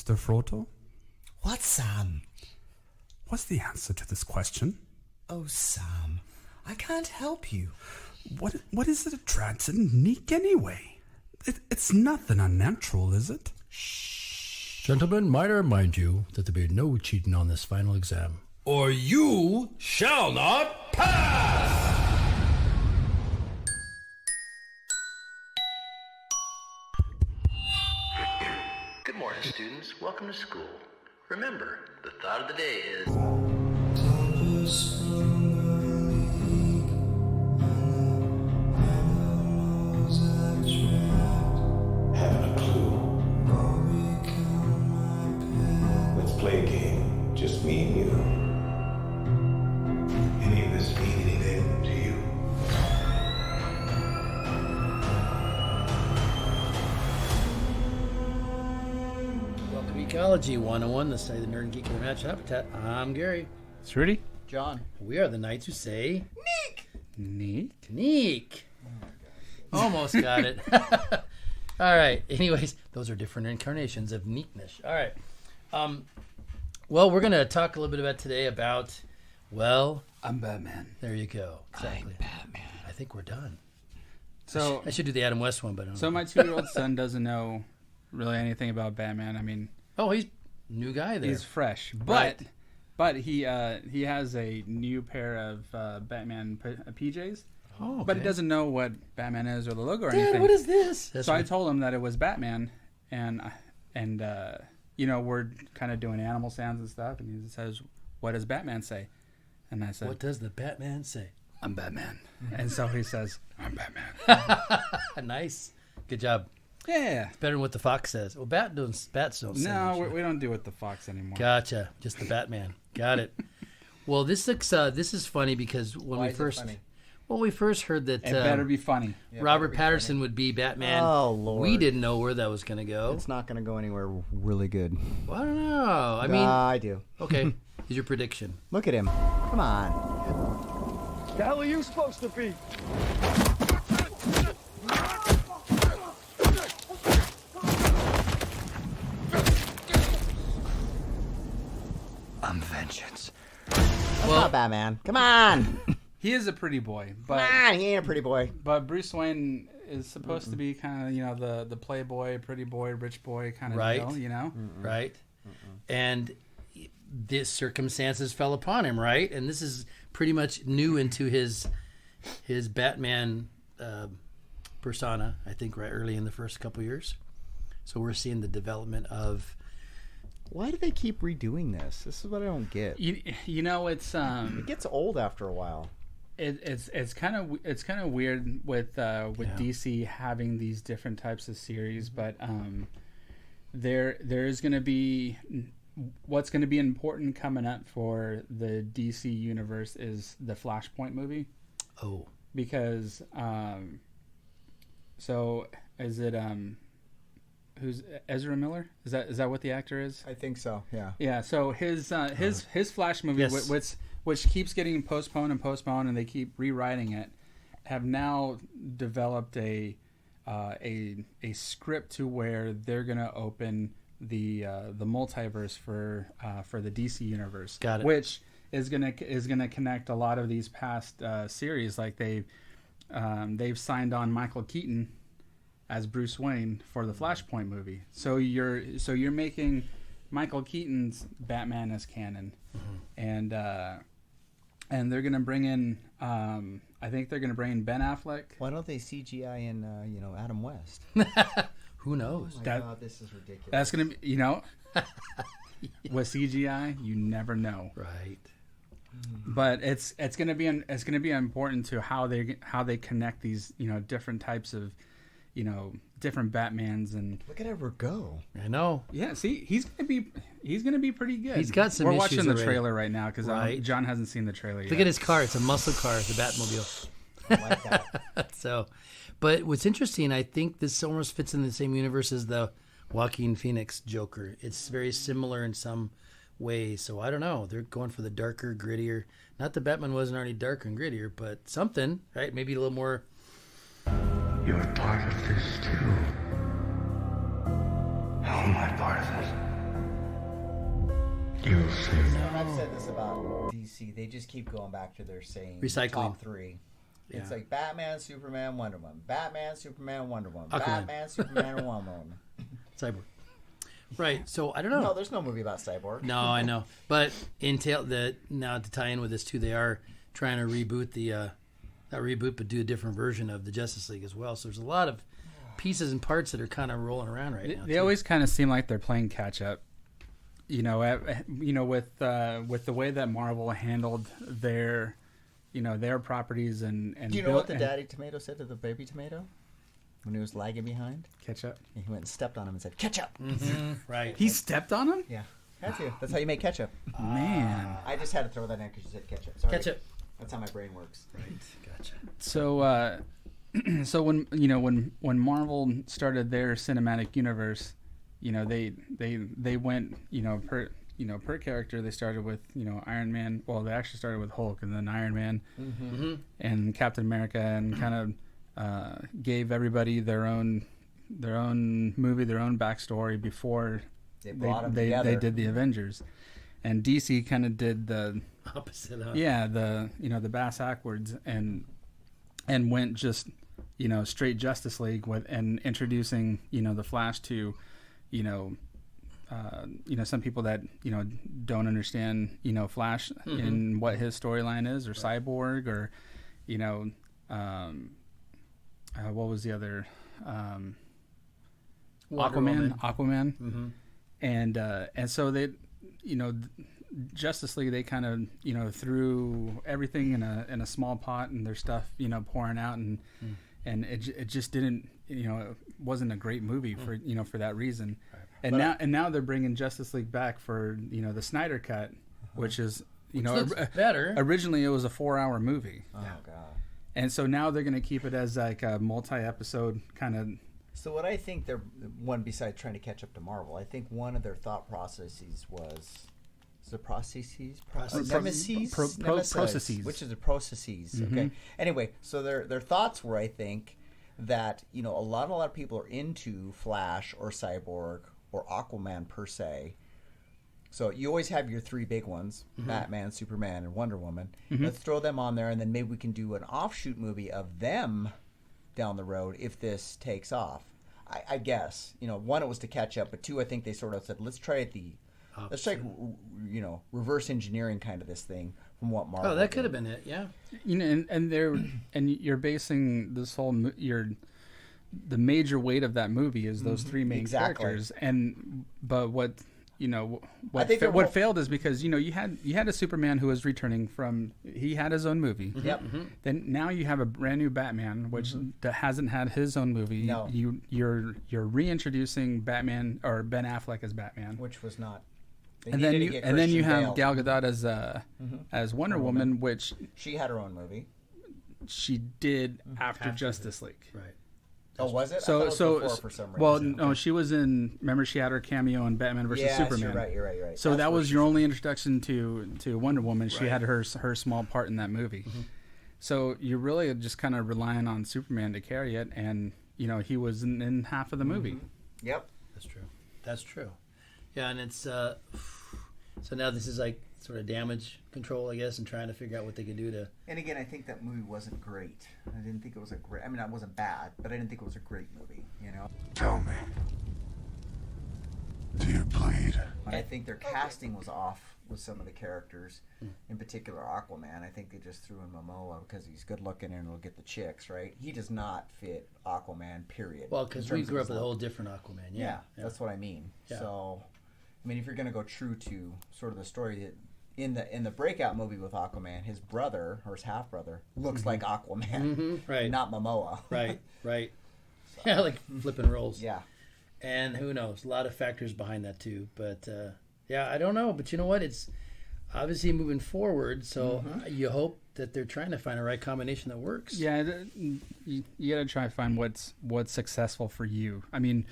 Mr. Frodo? What, Sam? What's the answer to this question? Oh, Sam, I can't help you. What is it attracts Neek anyway? It's nothing unnatural, is it? Gentlemen, might I remind you that there be no cheating on this final exam, or you shall not pass! Good morning, students. Welcome to school. Remember, the thought of the day is... Haven't a clue. Let's play a game. Just me and you. Any of this mean anything to you? Welcome to Ecology 101, the study of the nerd and geek and their natural habitat. I'm Gary. It's Rudy. John. We are the knights who say... Neek? Neek. Almost got it. All right. Anyways, those are different incarnations of neekness. All right. Well, we're going to talk a little bit about today about, well... I'm Batman. There you go. Exactly. I'm Batman. I think we're done. So, I should do the Adam West one, but I don't know. my 2-year-old son doesn't know really anything about Batman. I mean, Oh, he's new guy there. he's fresh, Right. but he has a new pair of Batman PJs. Oh, okay. But he doesn't know what Batman is or the logo or Dad, anything. what is this? That's So I right. told him that it was Batman, and you know, we're kind of doing animal sounds and stuff, and he says, "What does Batman say?" And I said, What does the Batman say? "I'm Batman." And so he says, "I'm Batman." Nice. Good job. Yeah. It's better than what the fox says. Well, bats don't say No, much. we don't do it with the fox anymore. Gotcha. Just the Batman. Got it. Well, this looks. This is funny because when Why we is it first, funny? well, we first heard that It better be funny. Robert Pattinson would be Batman. Oh, Lord. We didn't know where that was going to go. It's not going to go anywhere really good. Well, I don't know. I mean, I do. okay. Is your prediction? Look at him. Come on. The hell are you supposed to be? I'm vengeance. That's not Batman. Come on. He is a pretty boy, Come but on. He ain't a pretty boy. but Bruce Wayne is supposed to be kind of, you know, the playboy, pretty boy, rich boy kind of Right. deal, you know. Right? And this circumstances fell upon him, right? And this is pretty much new into his Batman persona, I think, right early in the first couple years. So we're seeing the development of... Why do they keep redoing this? This is what I don't get. You know, it's It gets old after a while. it's kind of weird with DC having these different types of series, but there is going to be what's going to be important coming up for the DC universe is the Flashpoint movie. Oh. Because so is it who's Ezra Miller? Is that what the actor is? I think so, yeah. Yeah, so his Flash movie, Yes. which keeps getting postponed, and they keep rewriting it, have now developed a script to where they're gonna open the multiverse for the DC universe. Got it. Which is gonna connect a lot of these past series. Like they've signed on Michael Keaton as Bruce Wayne for the Flashpoint movie. So you're making Michael Keaton's Batman as canon, and they're gonna bring in I think they're gonna bring in Ben Affleck. Why don't they CGI in Adam West? Who knows? Oh my That- God, this is ridiculous. That's gonna be with CGI you never know. Right. But it's gonna be important to how they connect these different types of different Batmans and Look at Edward go. I know. yeah. See, he's gonna be pretty good. He's got some We're issues watching the already. trailer right now because Right. John hasn't seen the trailer yet. Look at his car. It's a muscle car, the Batmobile. I like that. So, but what's interesting, I think this almost fits in the same universe as the Joaquin Phoenix Joker. It's very similar in some ways. So I don't know. They're going for the darker, grittier. Not that Batman wasn't already darker and grittier, but something, right? Maybe a little more. You're part of this too. How am I part of it? You'll see. I've said this about DC. They just keep going back to their same Recycling. top three. It's Yeah. like Batman, Superman, Wonder Woman. Batman, Superman, Wonder Woman. Aquaman. Batman, Superman, and Wonder Woman. Cyborg. Right. So I don't know. No, there's no movie about Cyborg. No, I know. But now to tie in with this too, they are trying to reboot not reboot, but do a different version of the Justice League as well. So there's a lot of pieces and parts that are kind of rolling around right now. They always kind of seem like they're playing catch up. With the way that Marvel handled their properties and Do you know what the daddy tomato said to the baby tomato when he was lagging behind? catch up. He went and stepped on him and said, "Ketchup." Right. He stepped on him. Yeah, had to. That's how you make ketchup. Man. I just had to throw that in because you said ketchup. Sorry. Ketchup. That's how my brain works. Right. Gotcha. So so when Marvel started their cinematic universe, they went per character. They started with Iron Man. Well, they actually started with Hulk and then Iron Man and Captain America, and kind of gave everybody their own movie, their own backstory before They brought them they together. did the Avengers. And DC kind of did the Opposite. Huh? the bass backwards and went just straight Justice League and introducing the Flash to some people that don't understand Flash in what his storyline is, or Cyborg, or what was the other Aquaman. And so they Justice League, they kind of threw everything in a small pot, and their stuff pouring out, and it just didn't it wasn't a great movie for for that reason. And now they're bringing Justice League back for the Snyder cut, which is looks better. Originally it was a 4-hour movie. Oh god. And so now they're going to keep it as like a multi-episode kind of. So what I think they're one besides trying to catch up to Marvel, I think one of their thought processes was the processes, processes, which is the processes. Okay. Anyway, so their thoughts were, I think, that a lot of people are into Flash or Cyborg or Aquaman per se. So you always have your three big ones: Batman, Superman, and Wonder Woman. Let's throw them on there, and then maybe we can do an offshoot movie of them down the road if this takes off. I guess one, it was to catch up, but two, I think they sort of said, let's try reverse engineering kind of this thing from what Marvel. Oh, that could have been it. Yeah. And you're basing this whole the major weight of that movie is those three main characters, but what what failed is because you had a Superman who was returning from, he had his own movie. Yep. Then now you have a brand new Batman, which hasn't had his own movie. No. You're reintroducing Batman, or Ben Affleck as Batman, Which was not. and then you have Gal Gadot as Wonder Woman, which She had her own movie. she did after Justice League. Right. Oh, was it? I thought So it was before for some reason. well, no, she was in. Remember, she had her cameo in Batman versus Superman. You're right. So That's that where was she- your only introduction to Wonder Woman. She had her small part in that movie. So you're really just kind of relying on Superman to carry it, and he was in half of the movie. Yep. That's true. Yeah, and it's so now this is like sort of damage control, I guess, and trying to figure out what they can do to. And again, I think that movie wasn't great. I didn't think it was a great. I mean, it wasn't bad, but I didn't think it was a great movie. Tell me, do you bleed? I think their casting was off with some of the characters, in particular Aquaman. I think they just threw in Momoa because he's good looking and will get the chicks, right? He does not fit Aquaman, period. Well, because we grew up with a whole different Aquaman. Yeah, that's what I mean. Yeah. So, I mean, if you're going to go true to sort of the story that in the breakout movie with Aquaman, his brother or his half brother looks like Aquaman, Right. not Momoa. Right. Yeah, like flipping roles. Yeah. And who knows? A lot of factors behind that too. But yeah, I don't know. But you know what? It's obviously moving forward. So you hope that they're trying to find a right combination that works. Yeah, you got to try to find what's successful for you. I mean,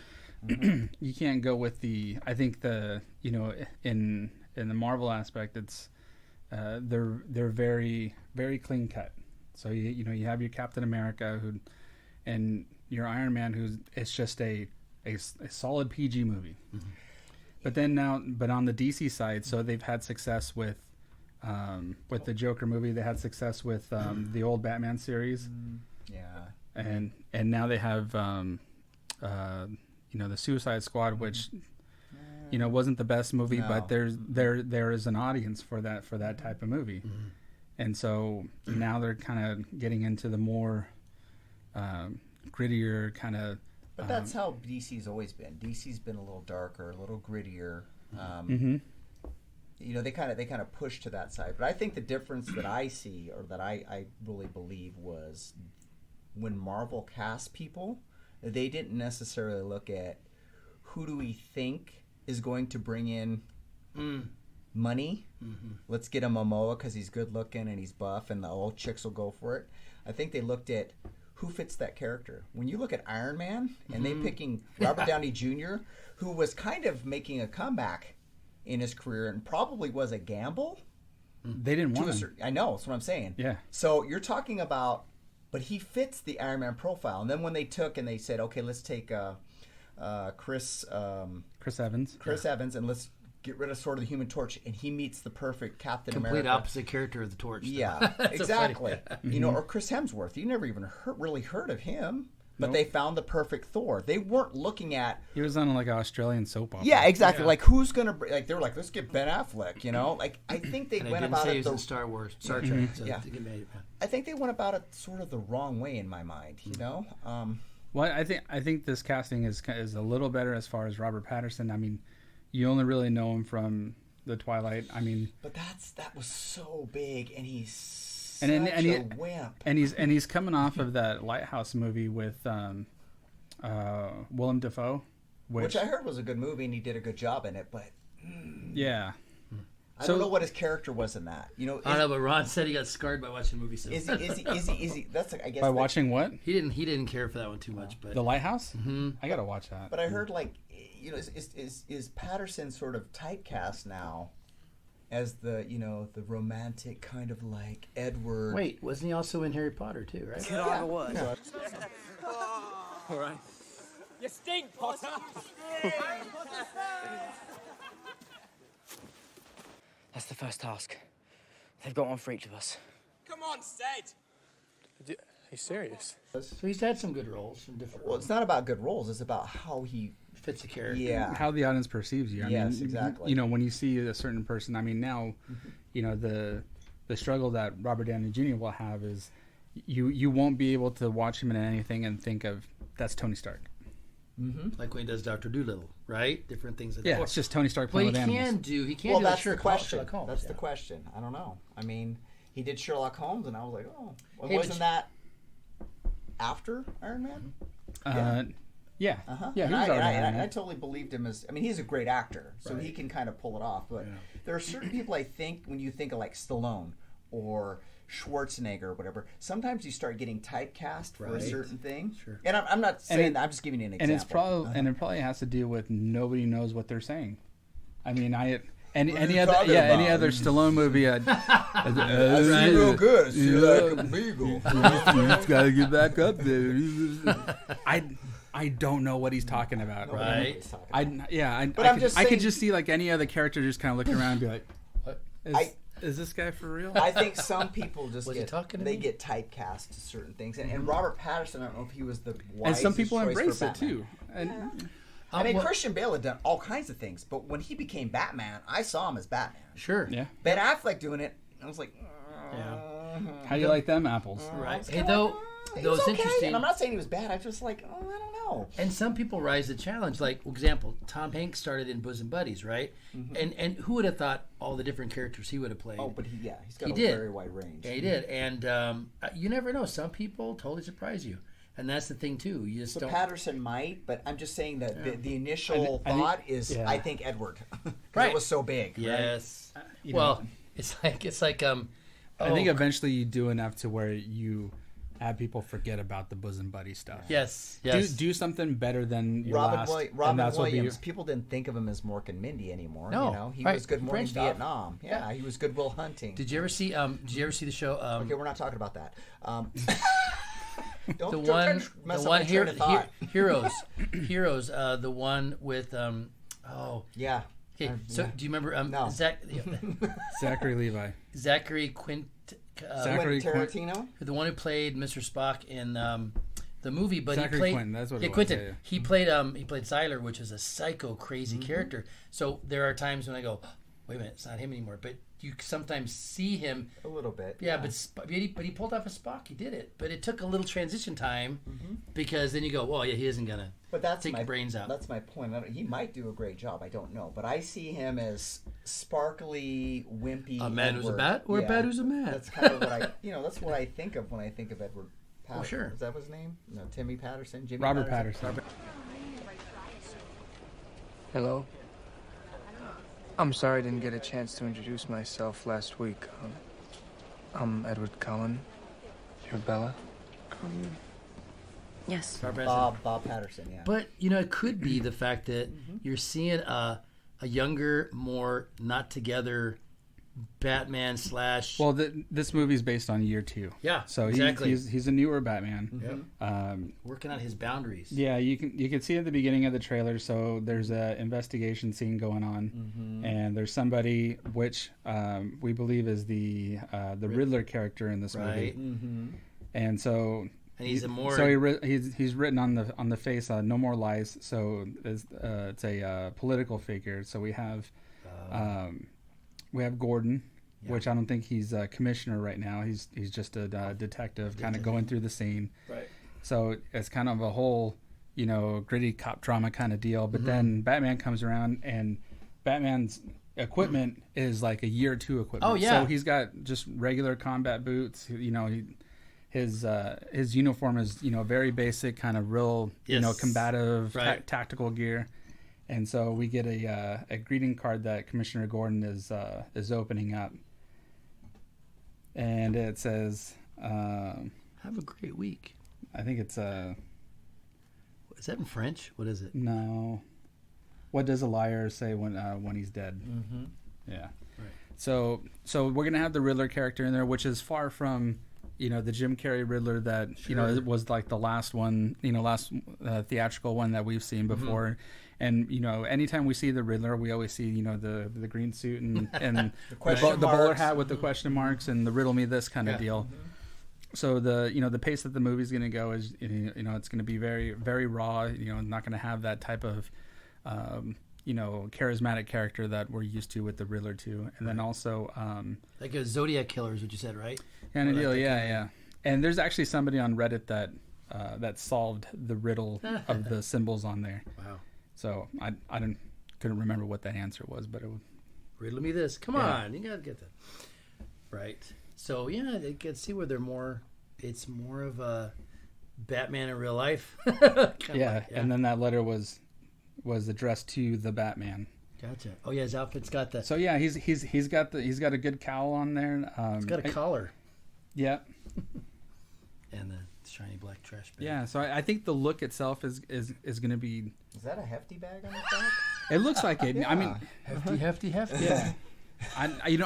you can't go with the. I think in the Marvel aspect, it's they're very very clean cut. So you have your Captain America and your Iron Man, it's just a solid PG movie. But on the DC side, so they've had success with the Joker movie. They had success with the old Batman series. Yeah. And now they have the Suicide Squad, which wasn't the best movie, but there is an audience for that type of movie. And so now they're kind of getting into the more grittier kind of. But that's how DC's always been. DC's been a little darker, a little grittier. They kind of push to that side. But I think the difference that I see, or that I really believe, was when Marvel cast people, they didn't necessarily look at who do we think is going to bring in money. Let's get him Momoa because he's good looking and he's buff, and the old chicks will go for it. I think they looked at who fits that character. When you look at Iron Man and they picking Robert Downey Jr., who was kind of making a comeback in his career and probably was a gamble. They didn't want him. I know, that's what I'm saying. Yeah. So you're talking about, but he fits the Iron Man profile. And then when they took and they said, okay, let's take Chris Evans. Chris Evans, and let's get rid of sort of the Human Torch, and he meets the perfect Captain America. Complete opposite character of the Torch. Yeah, exactly. Or Chris Hemsworth. You never even really heard of him. But they found the perfect Thor. They weren't looking at. He was on like an Australian soap opera. Yeah, exactly. Yeah. Like who's gonna they were like, let's get Ben Affleck. Like I think they went about it. He was in Star Trek. So I think they went about it sort of the wrong way in my mind. Well, I think this casting is a little better as far as Robert Pattinson. I mean, you only really know him from the Twilight. I mean, but that was so big, and he's. Wimp. And he's coming off of that Lighthouse movie with Willem Dafoe, which I heard was a good movie, and he did a good job in it. But yeah, I don't know what his character was in that. I don't know, but Ron said he got scarred by watching the movie. So. Is he? That's I guess by watching what he didn't care for that one too much. But The Lighthouse, I gotta watch that. But I heard is Patterson sort of typecast now as the the romantic kind of like Edward. Wait, wasn't he also in Harry Potter too? Right? Yeah, I was. All right. You stink, Potter. That's the first task. They've got one for each of us. Come on, Sed. He's serious. So he's had some good roles in different. Well, it's not about good roles. It's about how he fits the character. Yeah, how the audience perceives you. I mean, exactly. When you see a certain person. I mean, now, the struggle that Robert Downey Jr. will have is you won't be able to watch him in anything and think of that's Tony Stark. Like when he does Dr. Dolittle, right? Different things. Yeah, it's just Tony Stark playing with animals. He can do that's the question. Sherlock Holmes. That's the question. I don't know. I mean, he did Sherlock Holmes, and I was like, oh, wasn't that after Iron Man? Yeah. Yeah, and I totally believed him as. I mean, he's a great actor, so he can kind of pull it off. But there are certain people I think when you think of like Stallone or Schwarzenegger or whatever, sometimes you start getting typecast for a certain thing. Sure. And I'm not saying that. I'm just giving you an example. And it's probably it probably has to do with nobody knows what they're saying. I mean, any other Stallone movie, it's real good. It's like a beagle. You just gotta get back up there. I don't know what he's talking about. Right. I could just see like any other character just kind of looking around and be like, "What is this guy for real?" I think some people just get typecast to certain things, and Robert Pattinson. I don't know if he was the wisest and some people choice embrace for it too. I mean, Christian Bale had done all kinds of things, but when he became Batman, I saw him as Batman. Sure. Yeah. Ben Affleck doing it, I was like, how do you like them apples? Right. He was okay, interesting. And I'm not saying he was bad. I just like, I don't know. And some people rise to the challenge. Like, for example, Tom Hanks started in Bosom Buddies, right? And who would have thought all the different characters he would have played? Oh, but he's got a very wide range. Yeah, he did. And you never know. Some people totally surprise you. And that's the thing too. You just don't. Patterson might, but I'm just saying that the initial thought is I think Edward. Right. It was so big. Yes. Right? It's like I think eventually you do enough to where you have people forget about the bosom buddy stuff. Yes. Do something better than your Robin last. Robin Williams. People didn't think of him as Mork and Mindy anymore. No. He was Good Morning Vietnam. Yeah, he was Good Will Hunting. Did you ever see the show? Okay, we're not talking about that. The one Heroes, the one with Oh, Yeah. okay. So do you remember No. Zachary Levi. Zachary Quint? Zachary Tarantino? The one who played Mr. Spock in the movie, but Zachary he played Quinton, that's what it was, Quinton. yeah. He played Xyler, which is a psycho crazy character. So there are times when I go, wait a minute, it's not him anymore. But you sometimes see him A little bit. Yeah, but he pulled off a Spock. He did it, but it took a little transition time because then you go, well, yeah, he isn't gonna take your brains out. That's my point. He might do a great job. I don't know, but I see him as sparkly, wimpy. A man who's a Edward. bat, or a bat who's a man. That's kind of what that's what I think of when I think of Edward Patterson. Oh, sure. Is that his name? No, Timmy Patterson. Jimmy Robert Pattinson. Hello. I'm sorry I didn't get a chance to introduce myself last week. I'm Edward Cullen. You're Bella? Yes. Bob Patterson. Yeah. But it could be the fact that you're seeing a younger, more not together Batman / Well, this movie's based on year 2. Yeah, so exactly. he's a newer Batman. Working on his boundaries. Yeah, you can see at the beginning of the trailer. So there's a investigation scene going on, and there's somebody which we believe is the Riddler character in this movie. And so. And he's he's written on the face no more lies. So it's a political figure. So we have Gordon, which I don't think he's a commissioner right now. He's just a detective, kind of going through the scene. Right. So it's kind of a whole gritty cop drama kind of deal. But then Batman comes around, and Batman's equipment is like a year 2 equipment. Oh yeah. So he's got just regular combat boots. His uniform is very basic, kind of real combative tactical gear, and so we get a greeting card that Commissioner Gordon is opening up, and it says, "Have a great week." I think it's Is that in French? What is it? No. What does a liar say when he's dead? Yeah. Right. So we're gonna have the Riddler character in there, which is far from. The Jim Carrey Riddler that it was like the last one, last theatrical one that we've seen before, and anytime we see the Riddler, we always see the green suit and the bowler hat with the question marks and the riddle me this kind of deal. So the pace that the movie's going to go is it's going to be very very raw. Not going to have that type of charismatic character that we're used to with the Riddler too, and then also like a Zodiac killer is what you said, right? Kind of deal, yeah. And there's actually somebody on Reddit that solved the riddle of the symbols on there. Wow. So I couldn't remember what that answer was, but it would riddle me this. Come on, you gotta get that right. So yeah, they can see where they're more. It's more of a Batman in real life. And then that letter was addressed to the Batman. Gotcha. Oh yeah, his outfit's got that. So yeah, he's got a good cowl on there. It's got a collar. Yeah. And the shiny black trash bag. Yeah, so I think the look itself is going to be. Is that a hefty bag on the back? It looks like it. Yeah. I mean, hefty. Yeah. I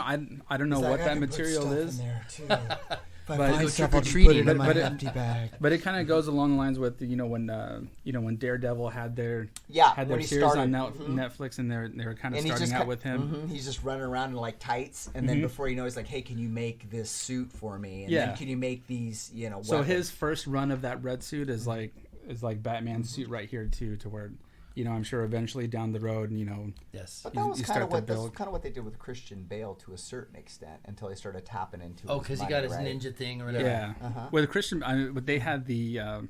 don't know what that material is. But go trick or treating. But it kind of goes along the lines with when Daredevil had their series on Netflix, and they were kind of starting out with him. He's just running around in like tights, and then before you know, he's like, "Hey, can you make this suit for me? And then can you make these weapons?" So his first run of that red suit is like Batman's suit right here too, to where. I'm sure eventually down the road, yes. But that was kind of what they did with Christian Bale to a certain extent until they started tapping into. Oh, because he got his ninja thing or whatever. Yeah. With Christian, they had the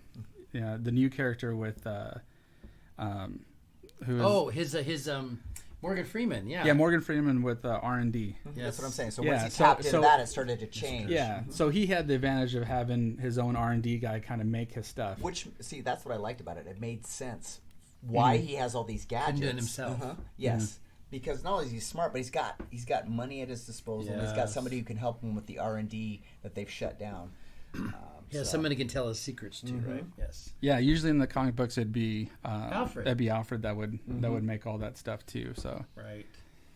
new character with who is his Morgan Freeman. Yeah. Yeah, Morgan Freeman with R&D. Yes. That's what I'm saying. So once he tapped into that, it started to change. Yeah. So he had the advantage of having his own R&D guy kind of make his stuff. That's what I liked about it. It made sense. Why he has all these gadgets. Couldn't do it himself. Yes. Because not only is he smart, but he's got money at his disposal. Yes. He's got somebody who can help him with the R&D that they've shut down. Somebody can tell his secrets too, right? Yes. Yeah, usually in the comic books it'd be Alfred. It'd be Alfred that would make all that stuff too. So right.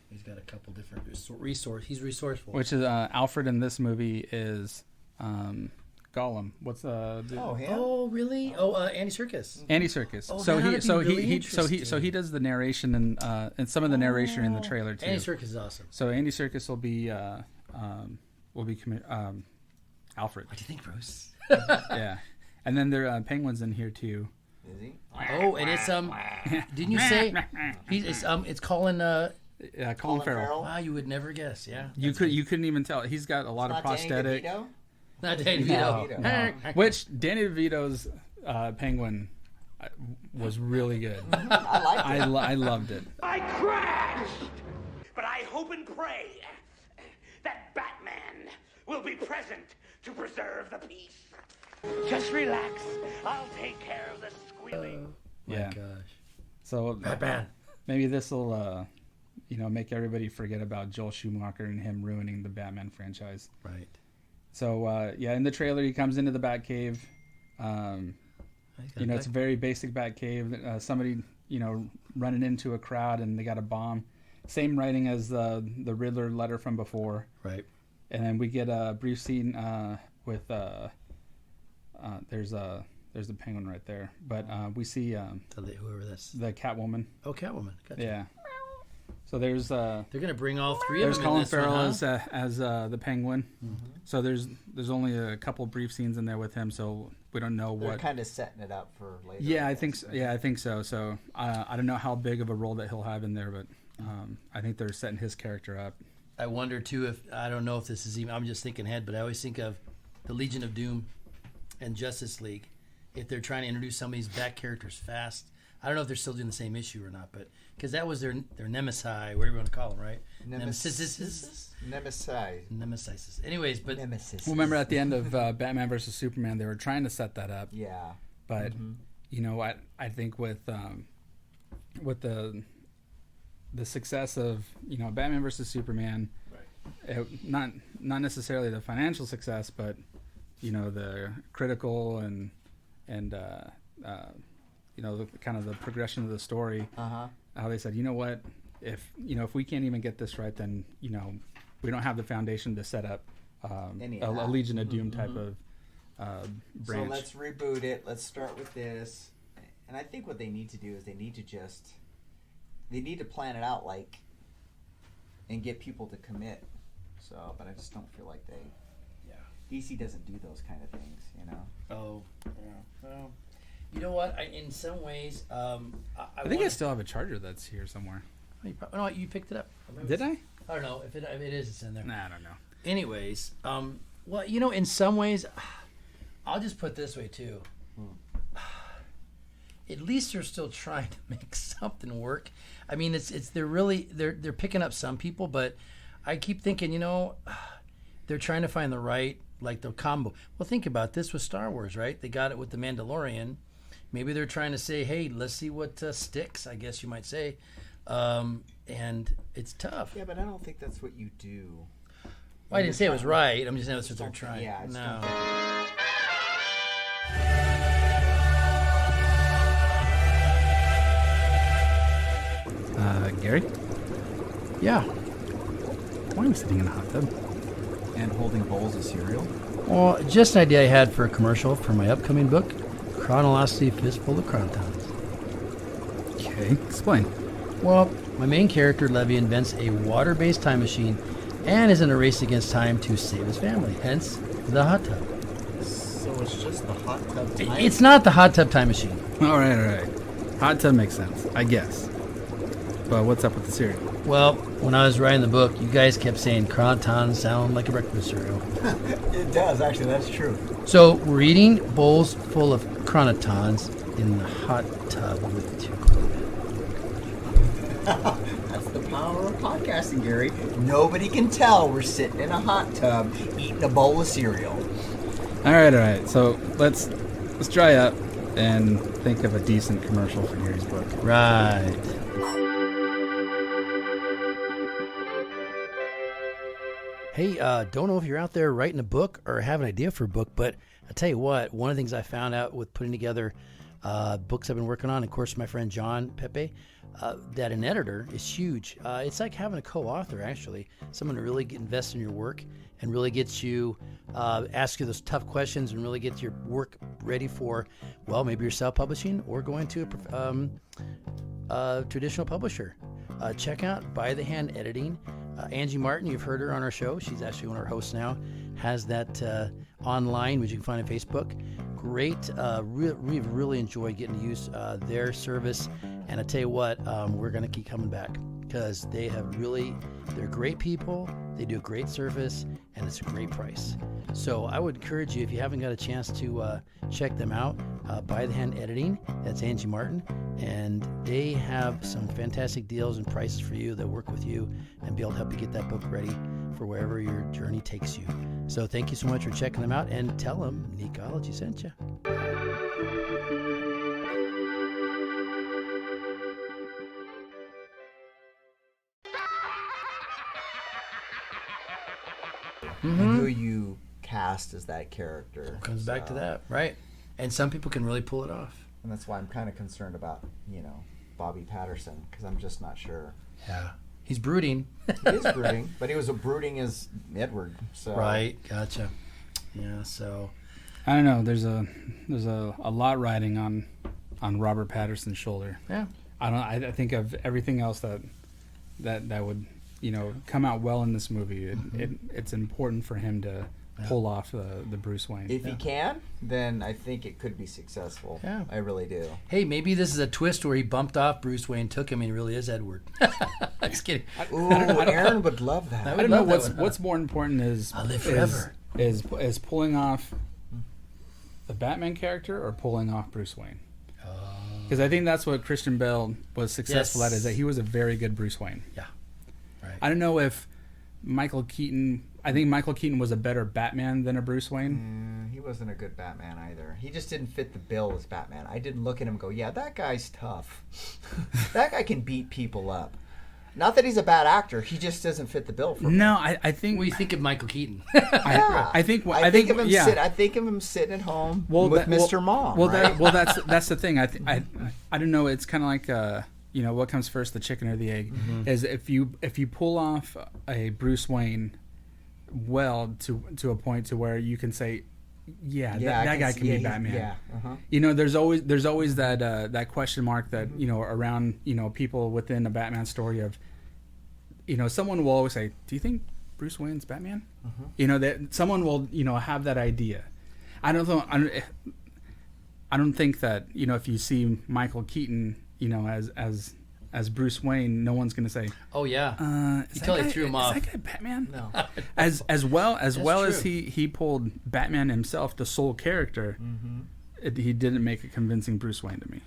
He's got a couple different resources. He's resourceful. Which is Alfred in this movie is Gollum. What's Oh, him? Oh, really? Oh, Andy Serkis. Andy Serkis. Oh, so that'd be really he does the narration and some of the narration in the trailer too. Andy Serkis is awesome. So Andy Serkis will be Alfred. What do you think, Bruce? Yeah, and then there are Penguin's in here too. Is he? Oh, and it's didn't you say it's Colin? Colin Farrell. Wow, you would never guess. Yeah, You couldn't even tell. He's got a lot of prosthetic. not Danny DeVito. No. Which Danny DeVito's Penguin was really good. I like it. I loved it. I crashed! But I hope and pray that Batman will be present to preserve the peace. Just relax. I'll take care of the squealing. Yeah. Gosh. So Batman. maybe this will make everybody forget about Joel Schumacher and him ruining the Batman franchise. Right. So in the trailer he comes into the Batcave. It's a very basic Batcave. Somebody running into a crowd and they got a bomb. Same writing as the Riddler letter from before. Right. And then we get a brief scene with there's the Penguin right there, but we see whoever that's the Catwoman. Oh, Catwoman. Gotcha. Yeah. So there's they're gonna bring all three of there's them. Colin in this Farrell one, huh? as the Penguin. Mm-hmm. So there's only a couple brief scenes in there with him, so we don't know They're what. kind of setting it up for later. Yeah, I think so. Yeah, I think so. So I don't know how big of a role that he'll have in there, but I think they're setting his character up. I wonder too if I don't know if this is even. I'm just thinking ahead, but I always think of the Legion of Doom and Justice League. If they're trying to introduce some of these back characters fast, I don't know if they're still doing the same issue or not, but because that was their nemesis, whatever you want to call them, right? Nemesis. Anyways, but Nemesis. Well, remember at the end of Batman versus Superman, they were trying to set that up. Yeah. But I think with the success of Batman versus Superman, not necessarily the financial success, but the critical and the kind of the progression of the story. How they said, if we can't even get this right, then we don't have the foundation to set up a Legion of Doom type of branch. So let's reboot it. Let's start with this. And I think what they need to do is they need to plan it out and get people to commit. So, but I just don't feel like DC doesn't do those kind of things, Oh, yeah. Well, you know what? In some ways, I think I still have a charger that's here somewhere. No, you picked it up. Did I? I don't know if it is. It's in there. Nah, I don't know. Anyways, well, in some ways, I'll just put it this way too. At least they're still trying to make something work. I mean, they're picking up some people, but I keep thinking, they're trying to find the right the combo. Well, think about this with Star Wars, right? They got it with the Mandalorian. Maybe they're trying to say, hey, let's see what sticks, I guess you might say. And it's tough. Yeah, but I don't think that's what you do. Well, I didn't say it was right. I'm just saying that's what they're trying. Yeah, no. Gary? Yeah. Why am I sitting in a hot tub? And holding bowls of cereal? Well, just an idea I had for a commercial for my upcoming book, Chronology Fistful of Chronotons. Okay, explain. Well, my main character, Levy, invents a water-based time machine and is in a race against time to save his family, hence the hot tub. So it's just the hot tub time? It's not the hot tub time machine. All right. Hot tub makes sense, I guess. But what's up with the cereal? Well, when I was writing the book, you guys kept saying Chronotons sound like a breakfast cereal. It does, actually, that's true. So we're eating bowls full of Chronotons in the hot tub with two That's the power of podcasting, Gary. Nobody can tell we're sitting in a hot tub eating a bowl of cereal. All right. So let's dry up and think of a decent commercial for Gary's book. Right. Hey, don't know if you're out there writing a book or have an idea for a book, but I'll tell you what, one of the things I found out with putting together books I've been working on. Of course, my friend John Pepe, that an editor is huge. It's like having a co-author, actually, someone to really invest in your work and really gets you, ask you those tough questions and really get your work ready for, well, maybe you're self-publishing or going to a traditional publisher. Check out By the Hand Editing. Angie Martin, you've heard her on our show. She's actually one of our hosts now. Has that online, which you can find on Facebook. Great. We've really enjoyed getting to use their service. And I tell you what, we're going to keep coming back because they're great people. They do a great service, and it's a great price. So I would encourage you, if you haven't got a chance to check them out, By the Hand Editing. That's Angie Martin. And they have some fantastic deals and prices for you that work with you and be able to help you get that book ready for wherever your journey takes you. So thank you so much for checking them out, and tell them Neekology sent you. And who you cast as that character. Comes back to that, right? And some people can really pull it off. And that's why I'm kind of concerned about, Bobby Patterson, because I'm just not sure. Yeah. He's brooding. He is brooding, but he was brooding as Edward. So. Right, gotcha. Yeah, so I don't know. There's a lot riding on Robert Patterson's shoulder. Yeah. I think of everything else that would come out well in this movie. It's important for him to pull off the Bruce Wayne. If he can, then I think it could be successful. Yeah. I really do. Hey, maybe this is a twist where he bumped off Bruce Wayne, took him, and he really is Edward. Just kidding. Ooh, Aaron would love that. I don't know what's more important I'll live forever. Is pulling off the Batman character or pulling off Bruce Wayne. Because I think that's what Christian Bale was successful at, is that he was a very good Bruce Wayne. Yeah. Right. I don't know if Michael Keaton... I think Michael Keaton was a better Batman than a Bruce Wayne. He wasn't a good Batman either. He just didn't fit the bill as Batman. I didn't look at him and go, yeah, that guy's tough. That guy can beat people up. Not that he's a bad actor. He just doesn't fit the bill for me. No, I think... Well, you think of Michael Keaton. I think of him. I think of him sitting at home with Mr. Mom. That's the thing. I don't know. It's kind of like what comes first, the chicken or the egg? Mm-hmm. Is if you pull off a Bruce Wayne well to a point to where you can say, that guy can be Batman. Yeah. Uh-huh. There's always that question mark that around people within a Batman story of someone will always say, do you think Bruce Wayne's Batman? Uh-huh. That someone will have that idea. I don't think that if you see Michael Keaton as Bruce Wayne, no one's going to say, "Oh yeah." He totally threw him off. Is that guy Batman? No. as well as he pulled Batman himself, the sole character. Mm-hmm. He didn't make a convincing Bruce Wayne to me.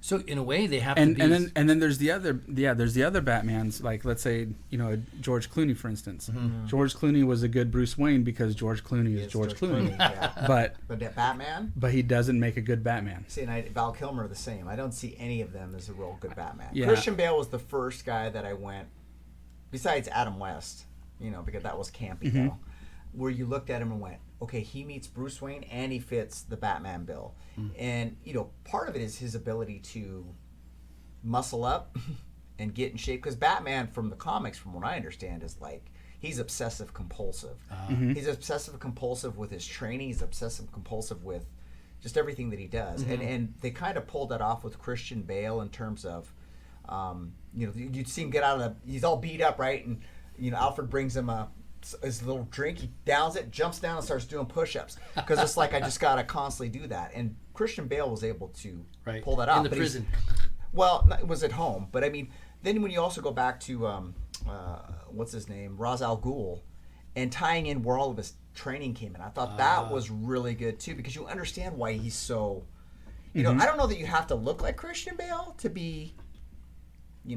So in a way, they have to be. And then there's the other Batmans, like let's say George Clooney, for instance. Mm-hmm. George Clooney was a good Bruce Wayne because George Clooney is George Clooney. Yeah. But Batman. But he doesn't make a good Batman. See, and Val Kilmer the same. I don't see any of them as a real good Batman. Yeah. Christian Bale was the first guy that I went, besides Adam West, because that was campy though, where you looked at him and went, okay, he meets Bruce Wayne and he fits the Batman bill. And, part of it is his ability to muscle up and get in shape. Because Batman from the comics, from what I understand, is like, he's obsessive compulsive. He's obsessive compulsive with his training. He's obsessive compulsive with just everything that he does. And they kind of pulled that off with Christian Bale in terms of, you'd see him get out of he's all beat up, right? And, Alfred brings him his little drink, he downs it, jumps down and starts doing push-ups because it's like I just gotta constantly do that. And Christian Bale was able to pull that off in the prison. Well, it was at home, but I mean, then when you also go back to what's his name, Ra's al Ghul, and tying in where all of his training came in, I thought that was really good too, because you understand why he's so. I don't know that you have to look like Christian Bale to be,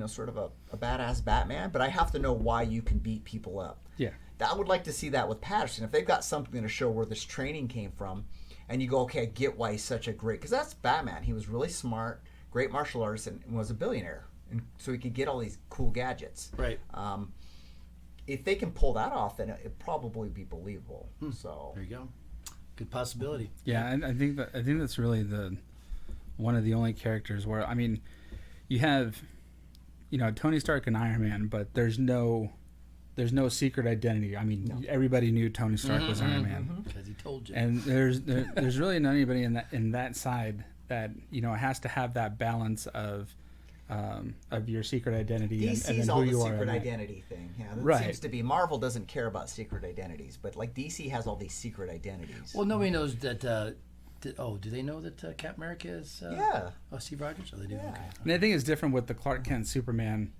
sort of a badass Batman, but I have to know why you can beat people up. Yeah. I would like to see that with Patterson. If they've got something to show where this training came from, and you go, okay, I get why he's such a great... Because that's Batman. He was really smart, great martial artist, and was a billionaire. And so he could get all these cool gadgets. Right. If they can pull that off, then it'd probably be believable. So there you go. Good possibility. Yeah, and I think that's really one of the only characters where, I mean, you have, Tony Stark and Iron Man, but there's no secret identity. I mean, everybody knew Tony Stark was Iron Man because he told you. And there's really not anybody in that side that has to have that balance of your secret identity DC's and then all who the you are. secret identity thing. Yeah, that Right. seems to be. Marvel doesn't care about secret identities, but like DC has all these secret identities. Well, nobody knows that. Do they know that Captain America is? Yeah. Oh, Steve Rogers. Oh, they do. Yeah. Okay. And I think it's different with the Clark Kent Superman,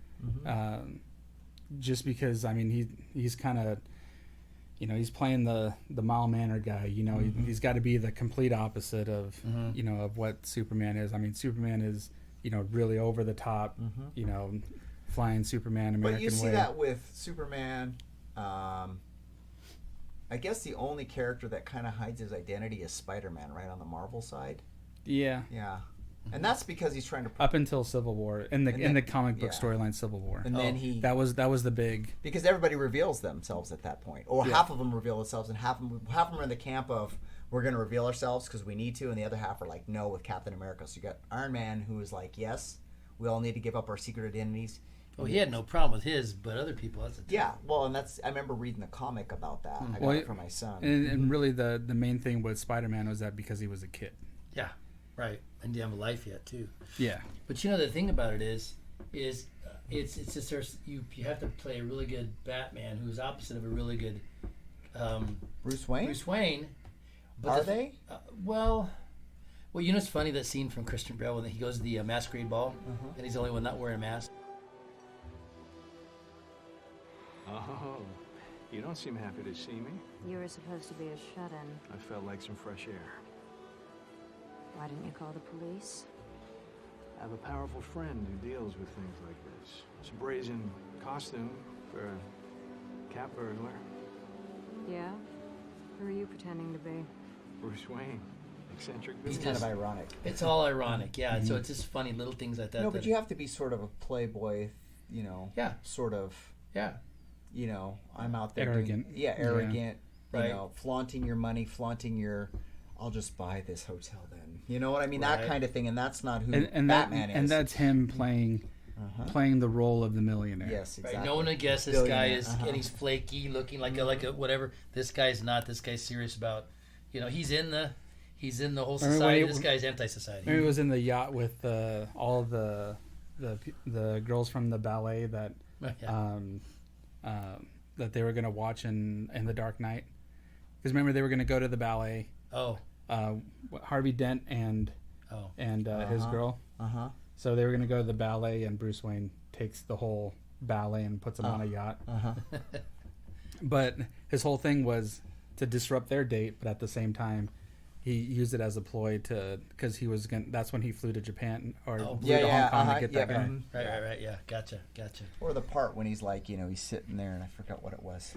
just because he's kind of, he's playing the mild mannered guy. He's got to be the complete opposite of of what Superman is. I mean, Superman is really over the top, flying Superman American way. But you see that with Superman. I guess the only character that kind of hides his identity is Spider-Man, right, on the Marvel side. Yeah. Yeah. And that's because he's trying to up until Civil War in the comic book storyline Civil War. And then that was the big, because everybody reveals themselves at that point, or half of them reveal themselves, and half of them are in the camp of we're going to reveal ourselves because we need to, and the other half are like no with Captain America. So you got Iron Man who is like yes, we all need to give up our secret identities. Well, he had no problem with his, but other people. Well, and I remember reading the comic about that. I got it from my son. And really, the main thing with Spider-Man was that because he was a kid. Yeah, right, and didn't have a life yet too. Yeah, but the thing about it is it's just you have to play a really good Batman who's opposite of a really good Bruce Wayne. But are they? Well, it's funny, that scene from Christian Bale when he goes to the masquerade ball and he's the only one not wearing a mask. Oh, you don't seem happy to see me. You were supposed to be a shut-in. I felt like some fresh air. Why didn't you call the police? I have a powerful friend who deals with things like this. It's a brazen costume for a cat burglar. Yeah? Who are you pretending to be? Bruce Wayne. Eccentric It's business. kind of ironic. It's all ironic, yeah. So it's just funny little things like that. No, but you have to be sort of a playboy, Yeah. sort of. Yeah. I'm out there. Arrogant. Arrogant. Right. Flaunting your money, flaunting your. I'll just buy this hotel then. You know what I mean? Right. That kind of thing, and that's not who and Batman is. And that's him playing the role of the millionaire. Yes, exactly. Right. No one would guess this guy is, and he's flaky, looking like a whatever. This guy's not. This guy's serious about. He's in the whole society. This guy's anti-society. Maybe it was in the yacht with all the girls from the ballet that that they were going to watch in The Dark Knight. Because remember, they were going to go to the ballet. Oh. Harvey Dent and his girl. So they were going to go to the ballet, and Bruce Wayne takes the whole ballet and puts them on a yacht. But his whole thing was to disrupt their date, but at the same time, he used it as a ploy because he was that's when he flew to Japan or flew to Hong Kong to get that guy. Right. Yeah, gotcha. Or the part when he's like, he's sitting there, and I forgot what it was.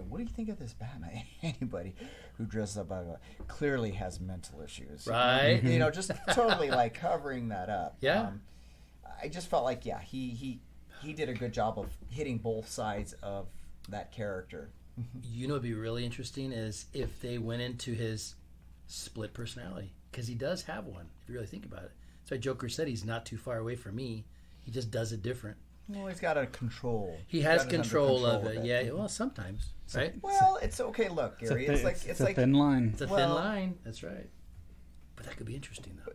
What do you think of this Batman? Anybody who dresses up clearly has mental issues, right? Just totally like covering that up. Yeah. I just felt like, he did a good job of hitting both sides of that character. What'd be really interesting is if they went into his split personality, because he does have one if you really think about it. That's why Joker said he's not too far away from me. He just does it different. Well, he's got a control. He has control of it. Yeah. Well, sometimes, right? Well, it's okay. Look, Gary, it's like a thin line. It's a thin line. That's right. But that could be interesting, though.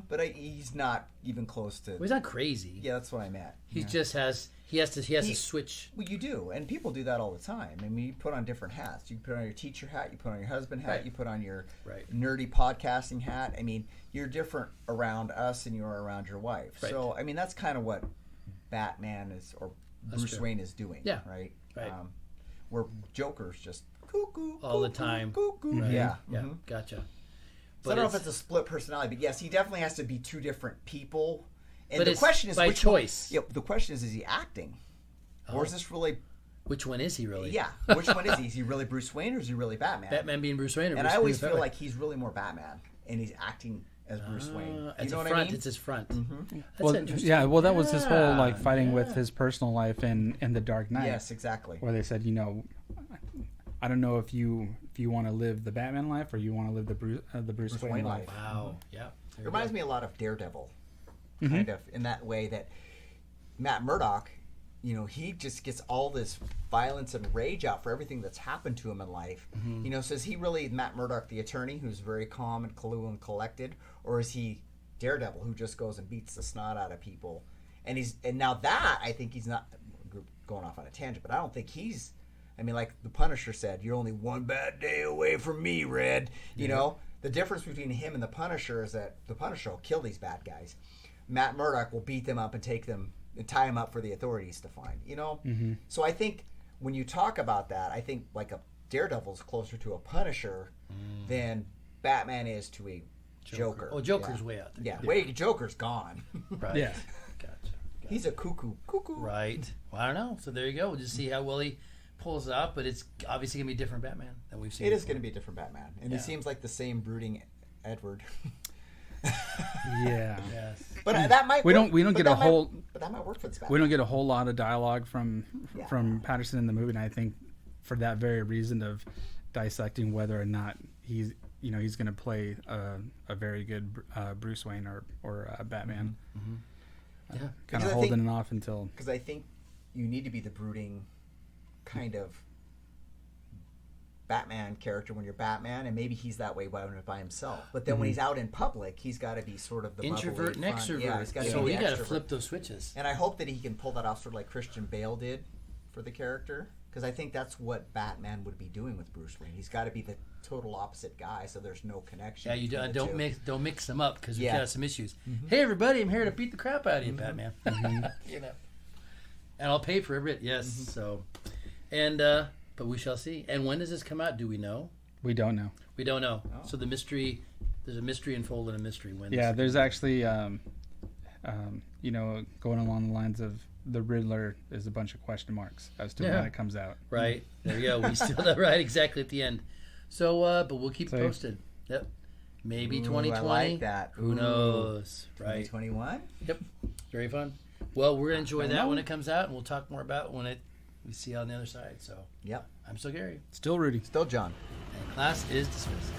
But he's not even close to. Well, he's not crazy. Yeah, that's what I meant. He just has. He has to switch. Well, you do, and people do that all the time. I mean, you put on different hats. You put on your teacher hat. You put on your husband hat. Right. You put on your nerdy podcasting hat. I mean, you're different around us than you are around your wife. Right. So, I mean, that's kind of what Batman is, or Bruce Wayne is doing. Yeah. Right. Right. Where Joker's just cuckoo all the time. Cuckoo. Right. Yeah. Yeah. Mm-hmm. Gotcha. So I don't know if it's a split personality, but yes, he definitely has to be two different people. And but the question is by which choice. The question is he acting? Or is this really... Which one is he really? Yeah. Which one is he? Is he really Bruce Wayne or is he really Batman? Batman being Bruce Wayne or and Bruce I always Wayne feel like he's really more Batman. And he's acting as Bruce Wayne. It's you know a what front. I mean? It's his front. Mm-hmm. That's interesting. Yeah, well, that was his whole fighting with his personal life in The Dark Knight. Yes, exactly. Where they said, I don't know if you want to live the Batman life or you want to live the Bruce Wayne life. Wow. Yeah. It reminds me a lot of Daredevil, kind of in that way that Matt Murdock, you know, he just gets all this violence and rage out for everything that's happened to him in life. You know, so is he really Matt Murdock, the attorney, who's very calm and cool and collected, or is he Daredevil, who just goes and beats the snot out of people? And now that I think he's not going off on a tangent, but I don't think he's. I mean, like the Punisher said, "You're only one bad day away from me, Red." You know, the difference between him and the Punisher is that the Punisher will kill these bad guys. Matt Murdock will beat them up and take them and tie them up for the authorities to find. You know, so I think when you talk about that, I think like a Daredevil is closer to a Punisher than Batman is to a Joker. Oh, Joker's way out there. Yeah, Joker's gone. Right. Yeah. Gotcha. He's a cuckoo. Right. Well, I don't know. So there you go. We'll just see how well he pulls it off, but it's obviously going to be a different Batman than we've seen. It is going to be a different Batman. And he seems like the same brooding Edward. Yeah. Yes. But that might we don't get a whole but that might work for this Batman. We don't get a whole lot of dialogue from Patterson in the movie, and I think for that very reason of dissecting whether or not he's going to play a very good Bruce Wayne or Batman. Kind of holding it off until, because I think you need to be the brooding kind of Batman character when you're Batman, and maybe he's that way by himself. But then when he's out in public, he's got to be sort of the introvert and extrovert. Yeah, he's got to so be you got to flip those switches. And I hope that he can pull that off, sort of like Christian Bale did for the character, because I think that's what Batman would be doing with Bruce Wayne. He's got to be the total opposite guy, so there's no connection. Yeah, you don't mix them up because we've got some issues. Hey, everybody, I'm here to beat the crap out of you, Batman. You know, and I'll pay for it. Yes. So, and but we shall see. And when does this come out? Do we know? We don't know. We don't know. Oh. So there's a mystery unfolded in a mystery. When? Yeah, there's actually, going along the lines of the Riddler is a bunch of question marks as to when it comes out. Right. There you go. We still know right exactly at the end. So, but we'll keep posted. Yep. Maybe 2020. I like that. Who knows? Right. 2021. Yep. Very fun. Well, we're going to enjoy that when it comes out, and we'll talk more about it when we see on the other side. So, yep. I'm still Gary. Still Rudy. Still John. And class is dismissed.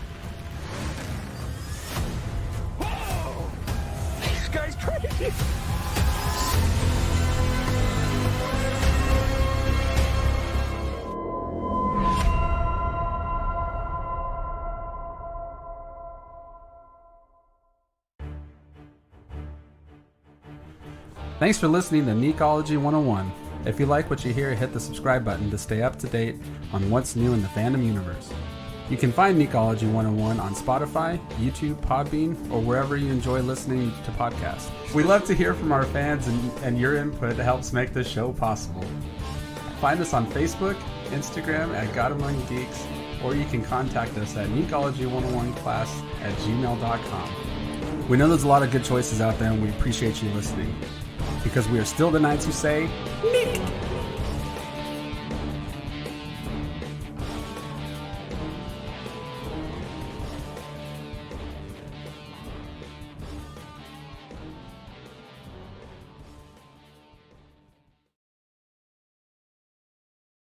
Whoa! This guy's crazy! Thanks for listening to Neekology 101. If you like what you hear, hit the subscribe button to stay up to date on what's new in the fandom universe. You can find Neekology 101 on Spotify, YouTube, Podbean, or wherever you enjoy listening to podcasts. We love to hear from our fans, and your input helps make this show possible. Find us on Facebook, Instagram at God Among Geeks, or you can contact us at neekology101class@gmail.com. We know there's a lot of good choices out there, and we appreciate you listening. Because we are still the knights who say, Neek!